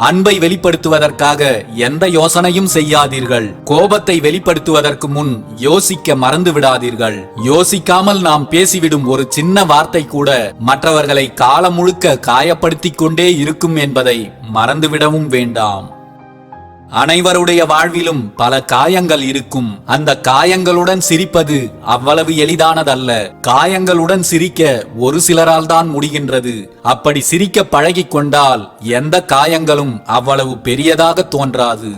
அன்பை வெளிப்படுத்துவதற்காக எந்த யோசனையும் செய்யாதீர்கள். கோபத்தை வெளிப்படுத்துவதற்கு முன் யோசிக்க மறந்து விடாதீர்கள். யோசிக்காமல் நாம் பேசிவிடும் ஒரு சின்ன வார்த்தை கூட மற்றவர்களை காலம் முழுக்க காயப்படுத்திக் கொண்டே இருக்கும் என்பதை மறந்துவிடவும் வேண்டாம். அனைவருடைய வாழ்விலும் பல காயங்கள் இருக்கும். அந்த காயங்களுடன் சிரிப்பது அவ்வளவு எளிதானதல்ல. காயங்களுடன் சிரிக்க ஒரு சிலரால் தான் முடிகின்றது. அப்படி சிரிக்க பழகிக் கொண்டால் எந்த காயங்களும் அவ்வளவு பெரியதாக தோன்றாது.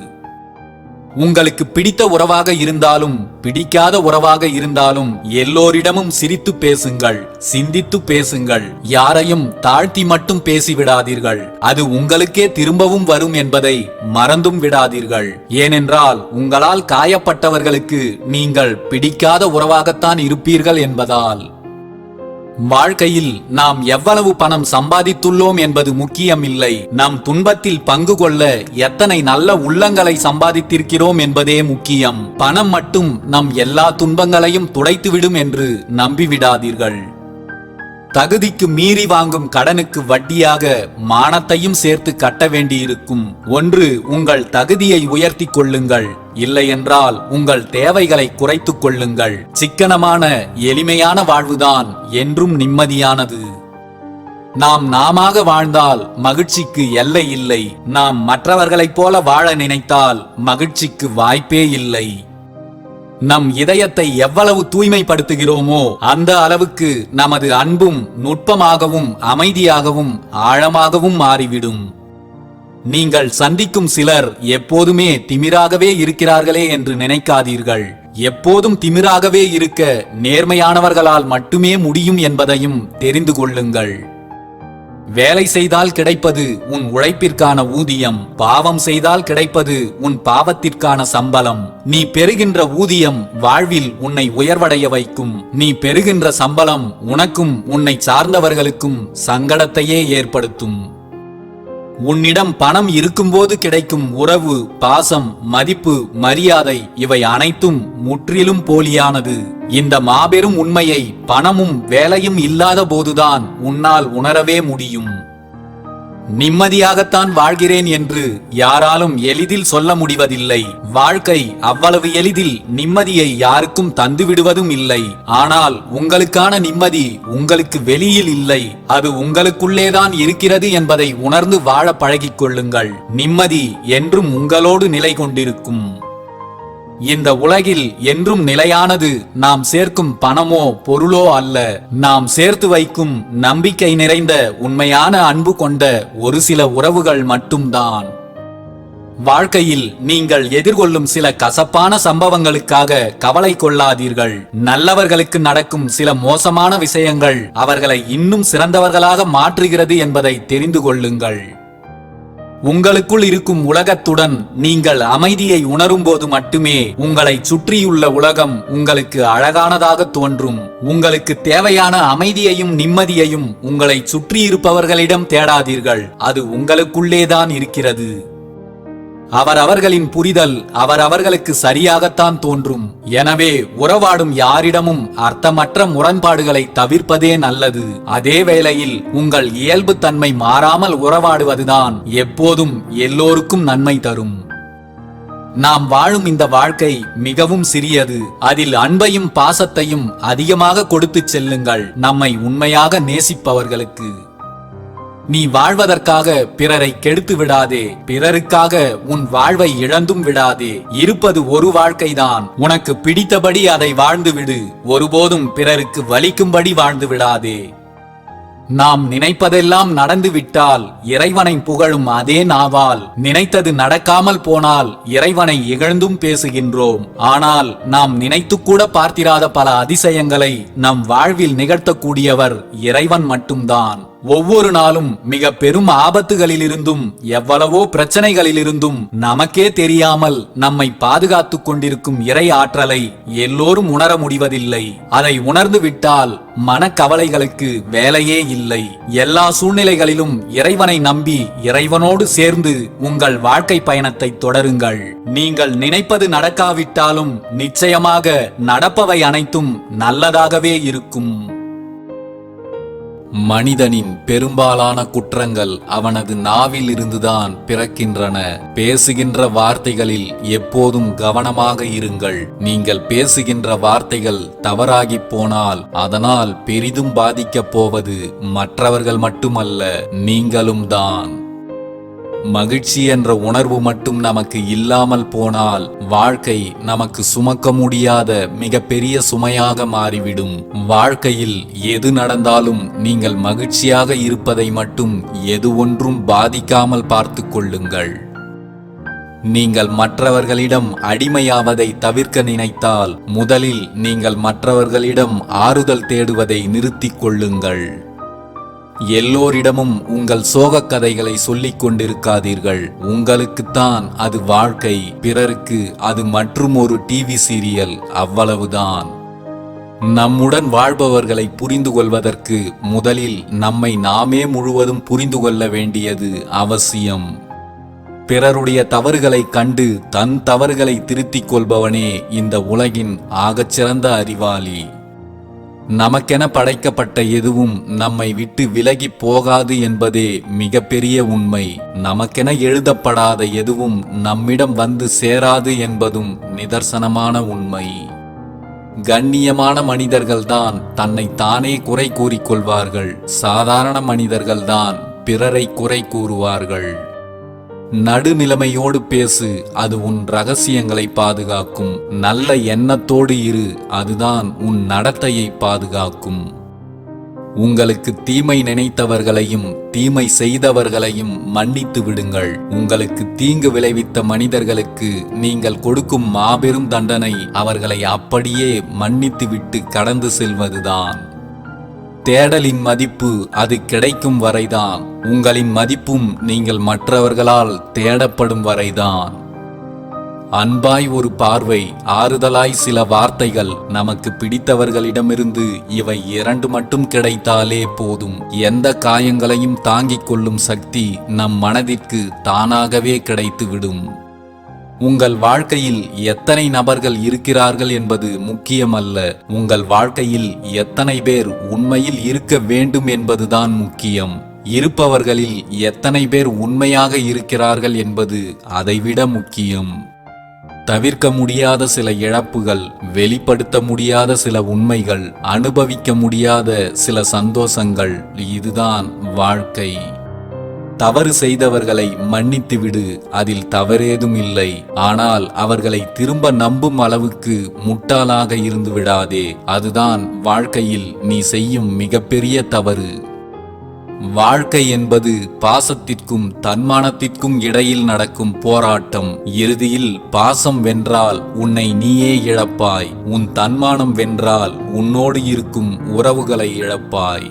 உங்களுக்கு பிடித்த உறவாக இருந்தாலும் பிடிக்காத உறவாக இருந்தாலும் எல்லோரிடமும் சிரித்து பேசுங்கள், சிந்தித்து பேசுங்கள். யாரையும் தாழ்த்தி மட்டும் பேசிவிடாதீர்கள். அது உங்களுக்கே திரும்பவும் வரும் என்பதை மறந்தும் விடாதீர்கள். ஏனென்றால் உங்களால் காயப்பட்டவர்களுக்கு நீங்கள் பிடிக்காத உறவாகத்தான் இருப்பீர்கள் என்பதால். வாழ்க்கையில் நாம் எவ்வளவு பணம் சம்பாதித்துள்ளோம் என்பது முக்கியம் இல்லை. நம் துன்பத்தில் பங்கு கொள்ள எத்தனை நல்ல உள்ளங்களை சம்பாதித்திருக்கிறோம் என்பதே முக்கியம். பணம் மட்டும் நம் எல்லா துன்பங்களையும் துடைத்துவிடும் என்று நம்பிவிடாதீர்கள். தகுதிக்கு மீறி வாங்கும் கடனுக்கு வட்டியாக மானத்தையும் சேர்த்து கட்ட வேண்டியிருக்கும். ஒன்று உங்கள் தகுதியை உயர்த்தி கொள்ளுங்கள், இல்லையென்றால் உங்கள் தேவைகளை குறைத்துக் கொள்ளுங்கள். சிக்கனமான எளிமையான வாழ்வுதான் என்றும் நிம்மதியானது. நாம் நாமாக வாழ்ந்தால் மகிழ்ச்சிக்கு எல்லை இல்லை. நாம் மற்றவர்களைப் போல வாழ நினைத்தால் மகிழ்ச்சிக்கு வாய்ப்பே இல்லை. நம் இதயத்தை எவ்வளவு தூய்மைப்படுத்துகிறோமோ அந்த அளவுக்கு நமது அன்பும் நுட்பமாகவும் அமைதியாகவும் ஆழமாகவும் மாறிவிடும். நீங்கள் சந்திக்கும் சிலர் எப்போதுமே திமிராகவே இருக்கிறார்களே என்று நினைக்காதீர்கள். எப்போதும் திமிராகவே இருக்க நேர்மையானவர்களால் மட்டுமே முடியும் என்பதையும் தெரிந்து கொள்ளுங்கள். வேலை செய்தால் கிடைப்பது உன் உழைப்பிற்கான ஊதியம், பாவம் செய்தால் கிடைப்பது உன் பாவத்திற்கான சம்பளம். நீ பெறுகின்ற ஊதியம் வாழ்வில் உன்னை உயர்வடைய வைக்கும். நீ பெறுகின்ற சம்பளம் உனக்கும் உன்னை சார்ந்தவர்களுக்கும் சங்கடத்தையே ஏற்படுத்தும். உன்னிடம் பணம் இருக்கும்போது கிடைக்கும் உறவு, பாசம், மதிப்பு, மரியாதை இவை அனைத்தும் முற்றிலும் போலியானது. இந்த மாபெரும் உண்மையை பணமும் வேலையும் இல்லாத போதுதான் உன்னால் உணரவே முடியும். நிம்மதியாகத்தான் வாழ்கிறேன் என்று யாராலும் எளிதில் சொல்ல முடிவதில்லை. வாழ்க்கை அவ்வளவு எளிதில் நிம்மதியை யாருக்கும் தந்துவிடுவதும் இல்லை. ஆனால் உங்களுக்கான நிம்மதி உங்களுக்கு வெளியில் இல்லை, அது உங்களுக்குள்ளேதான் இருக்கிறது என்பதை உணர்ந்து வாழ பழகிக் கொள்ளுங்கள். நிம்மதி என்றும் உங்களோடு நிலை கொண்டிருக்கும். இந்த உலகில் என்றும் நிலையானது நாம் சேர்க்கும் பணமோ பொருளோ அல்ல, நாம் சேர்த்து வைக்கும் நம்பிக்கை நிறைந்த உண்மையான அன்பு கொண்ட ஒரு சில உறவுகள் மட்டும்தான். வாழ்க்கையில் நீங்கள் எதிர்கொள்ளும் சில கசப்பான சம்பவங்களுக்காக கவலை கொள்ளாதீர்கள். நல்லவர்களுக்கு நடக்கும் சில மோசமான விஷயங்கள் அவர்களை இன்னும் சிறந்தவர்களாக மாற்றுகிறது என்பதை தெரிந்து கொள்ளுங்கள். உங்களுக்குள் இருக்கும் உலகத்துடன் நீங்கள் அமைதியை உணரும் போது மட்டுமே உங்களை சுற்றியுள்ள உலகம் உங்களுக்கு அழகானதாக தோன்றும். உங்களுக்கு தேவையான அமைதியையும் நிம்மதியையும் உங்களை சுற்றி இருப்பவர்களிடம் தேடாதீர்கள், அது உங்களுக்குள்ளேதான் இருக்கிறது. அவரவர்களின் புரிதல் அவரவர்களுக்கு சரியாகத்தான் தோன்றும். எனவே உறவாடும் யாரிடமும் அர்த்தமற்ற முரண்பாடுகளை தவிர்ப்பதே நல்லது. அதே வேளையில் உங்கள் இயல்பு தன்மை மாறாமல் உறவாடுவதுதான் எப்போதும் எல்லோருக்கும் நன்மை தரும். நாம் வாழும் இந்த வாழ்க்கை மிகவும் சிறியது. அதில் அன்பையும் பாசத்தையும் அதிகமாக கொடுத்துச் செல்லுங்கள் நம்மை உண்மையாக நேசிப்பவர்களுக்கு. நீ வாழ்வதற்காக பிறரை கெடுத்து விடாதே, பிறருக்காக உன் வாழ்வை இழந்தும் விடாதே. இருப்பது ஒரு வாழ்க்கைதான், உனக்கு பிடித்தபடி அதை வாழ்ந்துவிடு. ஒருபோதும் பிறருக்கு வலிக்கும்படி வாழ்ந்து விடாதே. நாம் நினைப்பதெல்லாம் நடந்துவிட்டால் இறைவனை புகழும் அதே நாவால் நினைத்தது நடக்காமல் போனால் இறைவனை இகழ்ந்தும் பேசுகின்றோம். ஆனால் நாம் நினைத்துக்கூட பார்த்திராத பல அதிசயங்களை நம் வாழ்வில் நிகழ்த்தக்கூடியவர் இறைவன் மட்டும்தான். ஒவ்வொரு நாளும் மிக பெரும் ஆபத்துகளிலிருந்தும் எவ்வளவோ பிரச்சனைகளிலிருந்தும் நமக்கே தெரியாமல் நம்மை பாதுகாத்துக் கொண்டிருக்கும் இறை ஆற்றலை எல்லோரும் உணர முடிவதில்லை. அதை உணர்ந்து விட்டால் மனக்கவலைகளுக்கு வேலையே இல்லை. எல்லா சூழ்நிலைகளிலும் இறைவனை நம்பி இறைவனோடு சேர்ந்து உங்கள் வாழ்க்கை பயணத்தை தொடருங்கள். நீங்கள் நினைப்பது நடக்காவிட்டாலும் நிச்சயமாக நடப்பவை அனைத்தும் நல்லதாகவே இருக்கும். மனிதனின் பெரும்பாலான குற்றங்கள் அவனது நாவில் இருந்துதான் பிறக்கின்றன. பேசுகின்ற வார்த்தைகளில் எப்போதும் கவனமாக இருங்கள். நீங்கள் பேசுகின்ற வார்த்தைகள் தவறாகி போனால் அதனால் பெரிதும் பாதிக்கப் போவது மற்றவர்கள் மட்டுமல்ல, நீங்களும் தான். மகிழ்ச்சி என்ற உணர்வு மட்டும் நமக்கு இல்லாமல் போனால் வாழ்க்கை நமக்கு சுமக்க முடியாத மிக பெரிய சுமையாக மாறிவிடும். வாழ்க்கையில் எது நடந்தாலும் நீங்கள் மகிழ்ச்சியாக இருப்பதை மட்டும் எது ஒன்றும் பாதிக்காமல் பார்த்து கொள்ளுங்கள். நீங்கள் மற்றவர்களிடம் அடிமையாவதை தவிர்க்க நினைத்தால் முதலில் நீங்கள் மற்றவர்களிடம் ஆறுதல் தேடுவதை நிறுத்திக் கொள்ளுங்கள். எல்லோரிடமும் உங்கள் சோகக் கதைகளை சொல்லிக் கொண்டிருக்காதீர்கள். உங்களுக்குத்தான் அது வாழ்க்கை, பிறருக்கு அது மற்றும் ஒரு டிவி சீரியல், அவ்வளவுதான். நம்முடன் வாழ்பவர்களை புரிந்து கொள்வதற்கு முதலில் நம்மை நாமே முழுவதும் புரிந்து கொள்ள வேண்டியது அவசியம். பிறருடைய தவறுகளை கண்டு தன் தவறுகளை திருத்திக் கொள்பவனே இந்த உலகின் ஆகச்சிறந்த அறிவாளி. நமக்கென படைக்கப்பட்ட எதுவும் நம்மை விட்டு விலகி போகாது என்பதே மிகப்பெரிய உண்மை. நமக்கென எழுதப்படாத எதுவும் நம்மிடம் வந்து சேராது என்பதும் நிதர்சனமான உண்மை. கண்ணியமான மனிதர்கள்தான் தன்னை தானே குறை கூறிக்கொள்வார்கள். சாதாரண மனிதர்கள்தான் பிறரை குறை கூறுவார்கள். நடுநிலைமையோடு பேசு, அது உன் ரகசியங்களை பாதுகாக்கும். நல்ல எண்ணத்தோடு இரு, அதுதான் உன் நடத்தையை பாதுகாக்கும். உங்களுக்கு தீமை நினைத்தவர்களையும் தீமை செய்தவர்களையும் மன்னித்து விடுங்கள். உங்களுக்கு தீங்கு விளைவித்த மனிதர்களுக்கு நீங்கள் கொடுக்கும் மாபெரும் தண்டனை அவர்களை அப்படியே மன்னித்துவிட்டு கடந்து செல்வதுதான். தேடலின் மதிப்பு அது கிடைக்கும் வரைதான். உங்களின் மதிப்பும் நீங்கள் மற்றவர்களால் தேடப்படும் வரைதான். அன்பாய் ஒரு பார்வை, ஆறுதலாய் சில வார்த்தைகள், நமக்கு பிடித்தவர்களிடமிருந்து இவை இரண்டு மட்டும் கிடைத்தாலே போதும். எந்த காயங்களையும் தாங்கிக் கொள்ளும் சக்தி நம் மனதிற்கு தானாகவே கிடைத்துவிடும். உங்கள் வாழ்க்கையில் எத்தனை நபர்கள் இருக்கிறார்கள் என்பது முக்கியமல்ல. உங்கள் வாழ்க்கையில் எத்தனை பேர் உண்மையில் இருக்க வேண்டும் என்பதுதான் முக்கியம். இருப்பவர்களில் எத்தனை பேர் உண்மையாக இருக்கிறார்கள் என்பது அதைவிட முக்கியம். தவிர்க்க முடியாத சில இழப்புகள், வெளிப்படுத்த முடியாத சில உண்மைகள், அனுபவிக்க முடியாத சில சந்தோஷங்கள், இதுதான் வாழ்க்கை. தவறு செய்தவர்களை மன்னித்துவிடு, அதில் தவறேதும் இல்லை. ஆனால் அவர்களை திரும்ப நம்பும் அளவுக்கு முட்டாளாக இருந்து விடாதே. அதுதான் வாழ்க்கையில் நீ செய்யும் மிகப்பெரிய தவறு. வாழ்க்கை என்பது பாசத்திற்கும் தன்மானத்திற்கும் இடையில் நடக்கும் போராட்டம். இறுதியில் பாசம் வென்றால் உன்னை நீயே இழப்பாய். உன் தன்மானம் வென்றால் உன்னோடு இருக்கும் உறவுகளை இழப்பாய்.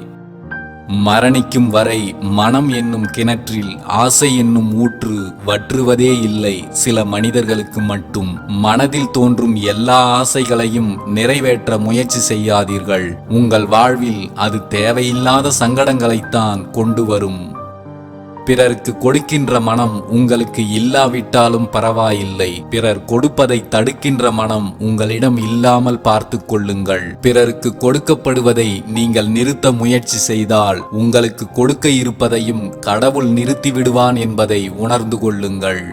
மரணிக்கும் வரை மனம் என்னும் கிணற்றில் ஆசை என்னும் ஊற்று வற்றுவதே இல்லை. சில மனிதர்களுக்கு மட்டும். மனதில் தோன்றும் எல்லா ஆசைகளையும் நிறைவேற்ற முயற்சி செய்யாதீர்கள். உங்கள் வாழ்வில் அது தேவையில்லாத சங்கடங்களைத்தான் கொண்டு வரும். பிறருக்கு கொடுக்கின்ற மனம் உங்களுக்கு இல்லாவிட்டாலும் பரவாயில்லை. பிறர் கொடுப்பதை தடுக்கின்ற மனம் உங்களிடம் இல்லாமல் பார்த்து கொள்ளுங்கள். பிறருக்கு கொடுக்கப்படுவதை நீங்கள் நிறுத்த முயற்சி செய்தால் உங்களுக்கு கொடுக்க இருப்பதையும் கடவுள் நிறுத்தி விடுவான் என்பதை உணர்ந்து கொள்ளுங்கள்.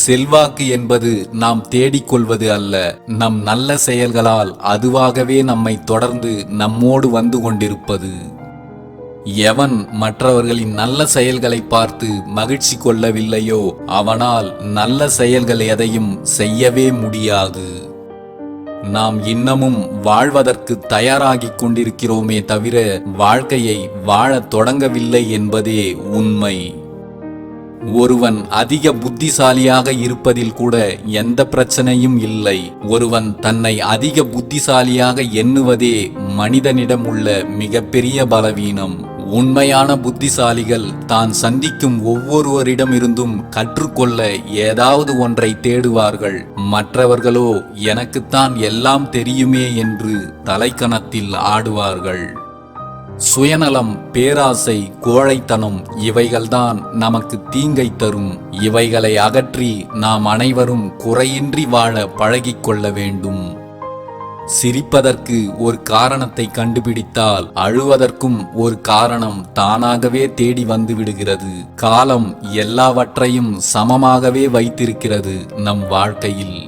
செல்வாக்கு என்பது நாம் தேடிக்கொள்வது அல்ல. நம் நல்ல செயல்களால் அதுவாகவே நம்மை தொடர்ந்து நம்மோடு வந்து கொண்டிருப்பது. எவன் மற்றவர்களின் நல்ல செயல்களை பார்த்து மகிழ்ச்சி கொள்ளவில்லையோ அவனால் நல்ல செயல்கள் எதையும் செய்யவே முடியாது. நாம் இன்னமும் வாழ்வதற்கு தயாராகிக் கொண்டிருக்கிறோமே தவிர வாழ்க்கையை வாழத் தொடங்கவில்லை என்பதே உண்மை. ஒருவன் அதிக புத்திசாலியாக இருப்பதில் கூட எந்த பிரச்சனையும் இல்லை. ஒருவன் தன்னை அதிக புத்திசாலியாக எண்ணுவதே மனிதனிடம் உள்ள மிகப்பெரிய பலவீனம். உண்மையான புத்திசாலிகள் தான் சந்திக்கும் ஒவ்வொருவரிடமிருந்தும் கற்றுக்கொள்ள ஏதாவது ஒன்றை தேடுவார்கள். மற்றவர்களோ எனக்குத்தான் எல்லாம் தெரியுமே என்று தலைக்கணத்தில் ஆடுவார்கள். சுயநலம், பேராசை, கோழைத்தனம் இவைகள்தான் நமக்கு தீங்கை தரும். இவைகளை அகற்றி நாம் அனைவரும் குறையின்றி வாழ பழகிக்கொள்ள வேண்டும். சிரிப்பதற்கு ஒரு காரணத்தை கண்டுபிடித்தால் அழுவதற்கும் ஒரு காரணம் தானாகவே தேடி வந்து விடுகிறது. காலம் எல்லாவற்றையும் சமமாகவே வைத்திருக்கிறது நம் வாழ்க்கையில்.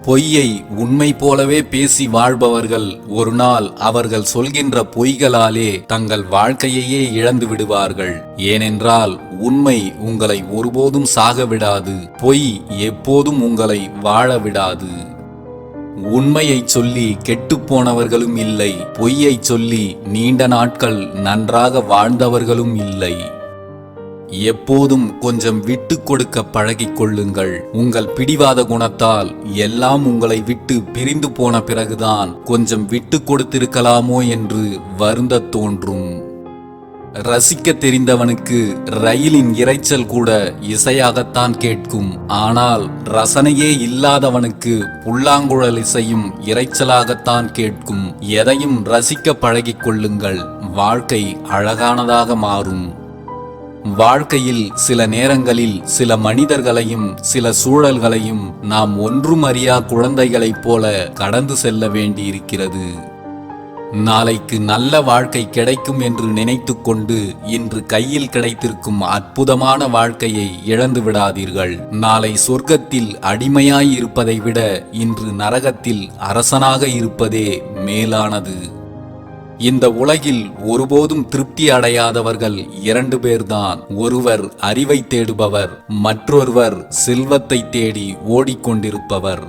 பொய்யை உண்மை போலவே பேசி வாழ்பவர்கள் ஒரு நாள் அவர்கள் சொல்கின்ற பொய்களாலே தங்கள் வாழ்க்கையையே இழந்து விடுவார்கள். ஏனென்றால் உண்மை உங்களை ஒருபோதும் சாக விடாது. பொய் எப்போதும் உங்களை வாழ விடாது. உண்மையை சொல்லி கெட்டுப்போனவர்களும் இல்லை. பொய்யை சொல்லி நீண்ட நாட்கள் நன்றாக வாழ்ந்தவர்களும் இல்லை. எப்போதும் கொஞ்சம் விட்டு கொடுக்க பழகிக் கொள்ளுங்கள். உங்கள் பிடிவாத குணத்தால் எல்லாம் உங்களை விட்டு பிரிந்து போன பிறகுதான் கொஞ்சம் விட்டு கொடுத்திருக்கலாமோ என்று வருந்தத் தோன்றும். ரசிக்க தெரிந்தவனுக்கு ரயிலின் இரைச்சல் கூட இசையாகத்தான் கேட்கும். ஆனால் ரசனையே இல்லாதவனுக்கு புல்லாங்குழல் இசையும் இரைச்சலாகத்தான் கேட்கும். எதையும் ரசிக்க பழகிக் கொள்ளுங்கள். வாழ்க்கை அழகானதாக மாறும். வாழ்க்கையில் சில நேரங்களில் சில மனிதர்களையும் சில சூழல்களையும் நாம் ஒன்றும் அறியா குழந்தைகளைப் போல கடந்து செல்ல வேண்டியிருக்கிறது. நாளைக்கு நல்ல வாழ்க்கை கிடைக்கும் என்று நினைத்துக் கொண்டு இன்று கையில் கிடைத்திருக்கும் அற்புதமான வாழ்க்கையை இழந்து விடாதீர்கள். நாளை சொர்க்கத்தில் அடிமையாய் இருப்பதை விட இன்று நரகத்தில் அரசனாக இருப்பதே மேலானது. இந்த உலகில் ஒருபோதும் திருப்தி அடையாதவர்கள் 2 பேர்தான். ஒருவர் அறிவை தேடுபவர், மற்றொருவர் செல்வத்தை தேடி ஓடிக்கொண்டிருப்பவர்.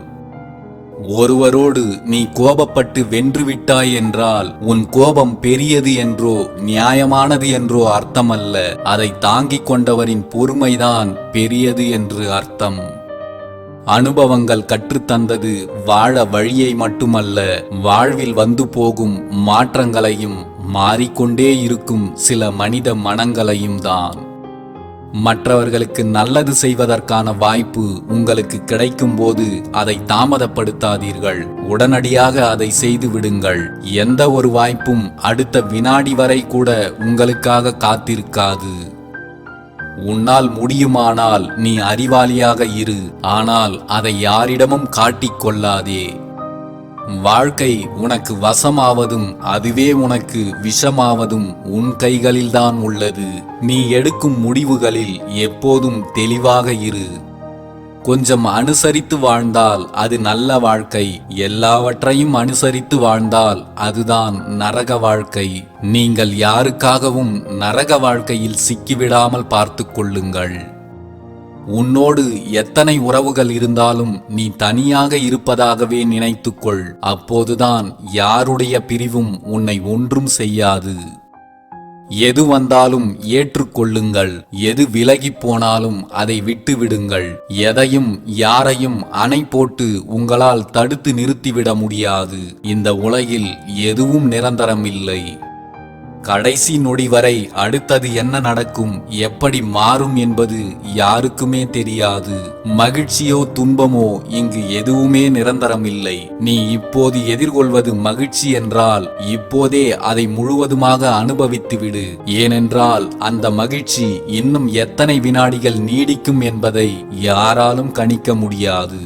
ஒருவரோடு நீ கோபப்பட்டு வென்றுவிட்டாய் என்றால் உன் கோபம் பெரியது என்றோ நியாயமானது என்றோ அர்த்தமல்ல. அதை தாங்கிக் கொண்டவரின் பொறுமைதான் பெரியது என்று அர்த்தம். அனுபவங்கள் கற்றுத்தந்தது வாழ வழியை மட்டுமல்ல, வாழ்வில் வந்து போகும் மாற்றங்களையும் மாறிக்கொண்டே இருக்கும் சில மனித மனங்களையும் தான். மற்றவர்களுக்கு நல்லது செய்வதற்கான வாய்ப்பு உங்களுக்கு கிடைக்கும் போது அதை தாமதப்படுத்தாதீர்கள். உடனடியாக அதை செய்து விடுங்கள். எந்த ஒரு வாய்ப்பும் அடுத்த வினாடி வரை கூட உங்களுக்காக காத்திருக்காது. உன்னால் முடியுமானால் நீ அறிவாளியாக இரு. ஆனால் அதை யாரிடமும் காட்டிக் கொள்ளாதே. வாழ்க்கை உனக்கு வசமாவதும் அதுவே உனக்கு விஷமாவதும் உன் கைகளில்தான் உள்ளது. நீ எடுக்கும் முடிவுகளில் எப்போதும் தெளிவாக இரு. கொஞ்சம் அனுசரித்து வாழ்ந்தால் அது நல்ல வாழ்க்கை. எல்லாவற்றையும் அனுசரித்து வாழ்ந்தால் அதுதான் நரக வாழ்க்கை. நீங்கள் யாருக்காகவும் நரக வாழ்க்கையில் சிக்கிவிடாமல் பார்த்துக் கொள்ளுங்கள். உன்னோடு எத்தனை உறவுகள் இருந்தாலும் நீ தனியாக இருப்பதாகவே நினைத்துக்கொள். அப்போதுதான் யாருடைய பிரிவும் உன்னை ஒன்றும் செய்யாது. எது வந்தாலும் ஏற்றுக்கொள்ளுங்கள். எது விலகி போனாலும் அதை விட்டு விடுங்கள். எதையும் யாரையும் அணை போட்டு உங்களால் தடுத்து நிறுத்திவிட முடியாது. இந்த உலகில் எதுவும் நிரந்தரம் இல்லை. கடைசி நொடி வரை அடுத்தது என்ன நடக்கும், எப்படி மாறும் என்பது யாருக்குமே தெரியாது. மகிழ்ச்சியோ துன்பமோ இங்கு எதுவுமே நிரந்தரம் இல்லை. நீ இப்போது எதிர்கொள்வது மகிழ்ச்சி என்றால் இப்போதே அதை முழுவதுமாக அனுபவித்துவிடு. ஏனென்றால் அந்த மகிழ்ச்சி இன்னும் எத்தனை வினாடிகள் நீடிக்கும் என்பதை யாராலும் கணிக்க முடியாது.